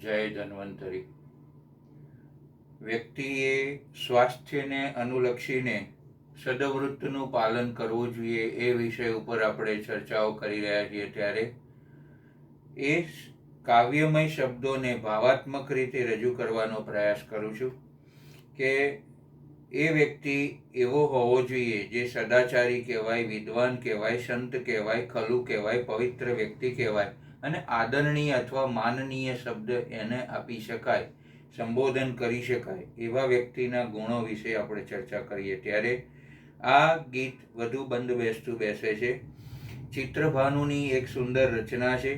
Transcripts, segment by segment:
જય ધન્વંતરી. વ્યક્તિએ સ્વાસ્થ્યને અનુલક્ષીને સદવૃત્તનું પાલન કરવું જોઈએ એ વિષય ઉપર આપણે ચર્ચાઓ કરી રહ્યા છીએ. ત્યારે એ કાવ્યમય શબ્દોને ભાવાત્મક રીતે રજૂ કરવાનો પ્રયાસ કરું છું કે એ વ્યક્તિ એવો હોવો જોઈએ જે સદાચારી કહેવાય, વિદ્વાન કહેવાય, સંત કહેવાય, ખલુ કહેવાય, પવિત્ર વ્યક્તિ કહેવાય અને આદરણીય અથવા માનનીય શબ્દ એને આપી શકાય, સંબોધન કરી શકાય એવા વ્યક્તિના ગુણો વિશે આપણે ચર્ચા કરીએ. ત્યારે આ ગીત વધુ બંધ બેસતું બેસે છે. ચિત્રભાનુની એક સુંદર રચના છે.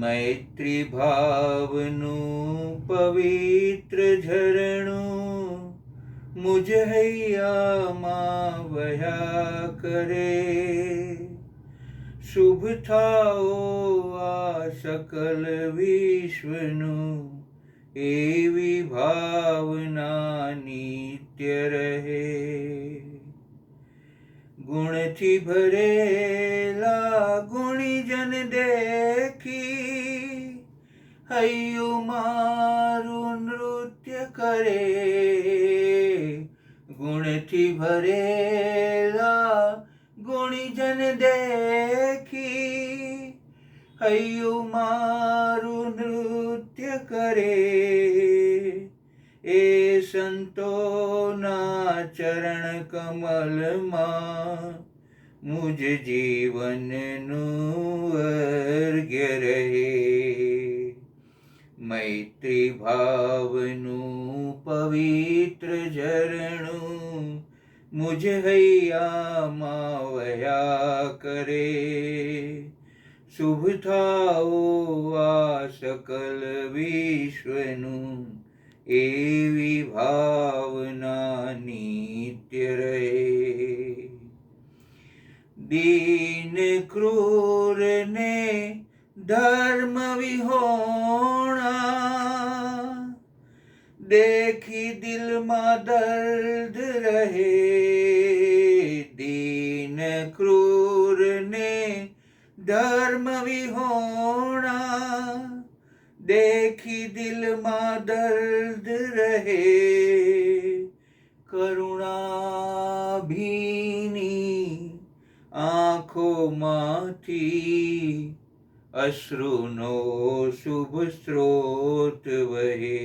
મૈત્રી ભાવનું પવિત્ર ઝરણું મુજ હૈયામાં વહ્યા કરે, શુભ થાઓ આ સકલ વિશ્વનું એવી ભાવના નિત્ય રહે. ગુણથી ભરેલા ગુણીજન દેખી હૈયું મારું નૃત્ય કરે. ગુણથી ભરેલા ગુણીજન દેખી હૈયું મારું નૃત્ય કરે. એ સંતોના ચરણ કમલમાં મુજ જીવનનું અર્ઘ્ય રહે. મૈત્રી ભાવનું પવિત્ર ઝરણું મુજ હૈયામાં વહ્યા કરે. શુભ થાઓ આ સકલ વિશ્વનું એવી ભાવના નિત્ય રહે. દીન ક્રૂરને ધર્મ વિહોણા દેખી દિલમાં દર્દ રહે. દીન ક્રૂરને ધર્મ વિહોણા દેખી દિલમાં દર્દ રહે. કરુણા ભીની આંખોમાંથી અશ્રુનો શુભ સ્ત્રોત વહે.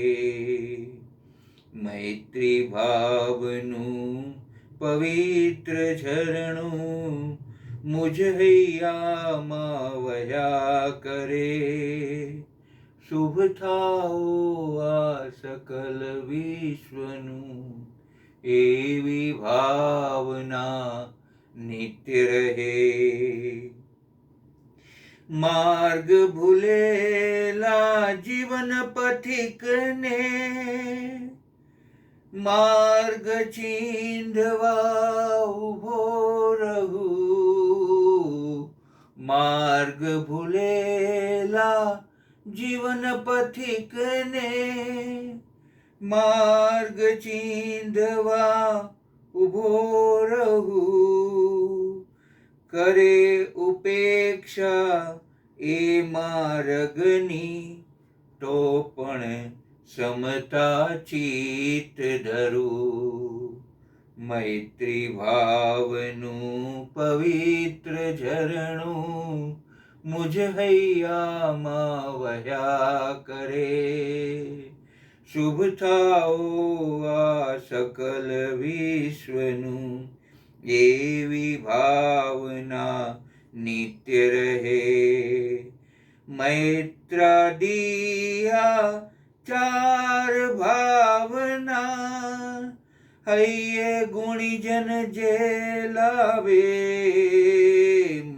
મૈત્રી ભાવનું પવિત્ર ઝરણું મુજ હૈયામાં વહ્યા કરે. શુભ થાઓ આ સકલ વિશ્વનું એવી ભાવના નિત્ય રહે. માર્ગ ભૂલેલા જીવન પથિકને માર્ગ ચીંધવા ઉભો રહું. માર્ગ ભૂલેલા જીવન પથિકને માર્ગ ચીંધવા ઉભો રહું. કરે ઉપેક્ષા એ માર્ગની તો પણ સમતા ચિત્ત ધરું. મૈત્રી ભાવનું પવિત્ર ઝરણું મુજ હૈયામાં વહ્યા કરે. શુભ થાઓ આ સકલ વિશ્વનું એવી ભાવના નિત્ય રહે. મૈત્રાદિયા ચાર ભાવના હૈયે ગુણીજન જે લાવે.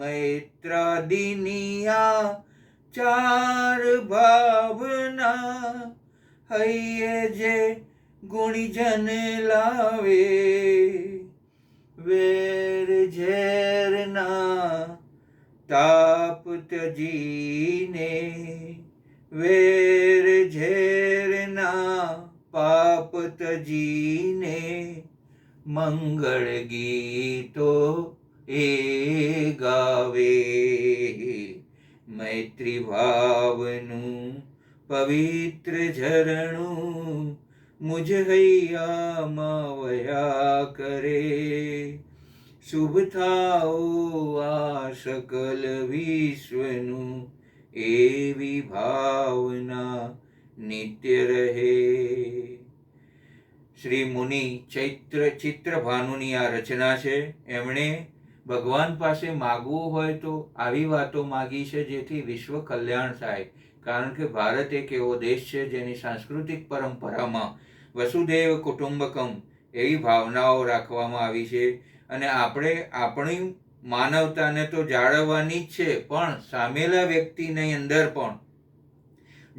મૈત્રાદિનિયા ચાર ભાવના હૈયે જે ગુણીજન લાવે. વેર ઝેરના તાપ ત્યજીને વેર ઝેરના પાપ ત્યજીને મંગળ ગીતો એ ગાવે. મૈત્રી મૈત્રી ભાવનું પવિત્ર ઝરણું મુજ હૈયામાં વહ્યા કરે. શુભ થાઓ આ સકલ વિશ્વનું એવી ભાવના નિત્ય રહે. શ્રી મુનિ ચિત્રભાનુની આ રચના છે. એમણે ભગવાન પાસે માગવું હોય તો આવી વાતો માગી છે જેથી વિશ્વ કલ્યાણ થાય. કારણ કે ભારત એક એવો દેશ છે જેની સાંસ્કૃતિક પરંપરામાં વસુધૈવ કુટુંબકમ એવી ભાવનાઓ રાખવામાં આવી છે. અને આપણે આપણી માનવતાને તો જાળવવાની જ છે, પણ સામેલા વ્યક્તિની અંદર પણ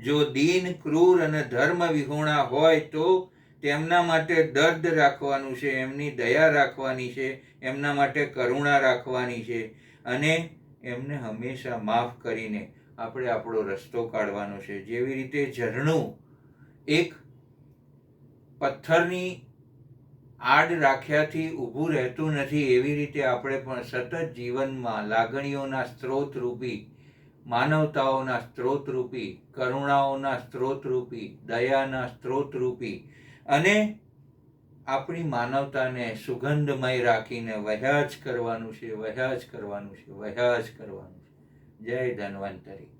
જો દીન, ક્રૂર અને ધર્મ વિહોણા હોય તો તેમના માટે દર્દ રાખવાનું છે, એમની દયા રાખવાની છે, એમના માટે કરુણા રાખવાની છે અને એમને હંમેશા માફ કરીને આપણે આપણો રસ્તો કાઢવાનો છે. જેવી રીતે ઝરણું એક પથ્થરની આડ રાખ્યાથી ઊભું રહેતું નથી, એવી રીતે આપણે પણ સતત જીવનમાં લાગણીઓના સ્ત્રોતરૂપી, માનવતાઓના સ્ત્રોતરૂપી, કરુણાઓના સ્ત્રોતરૂપી, દયાના સ્ત્રોતરૂપી અને આપણી માનવતાને સુગંધમય રાખીને વહ્યા જ કરવાનું છે, વહ્યા જ કરવાનું છે, વહ્યા જ કરવાનું છે. જય ધન્વંતરી.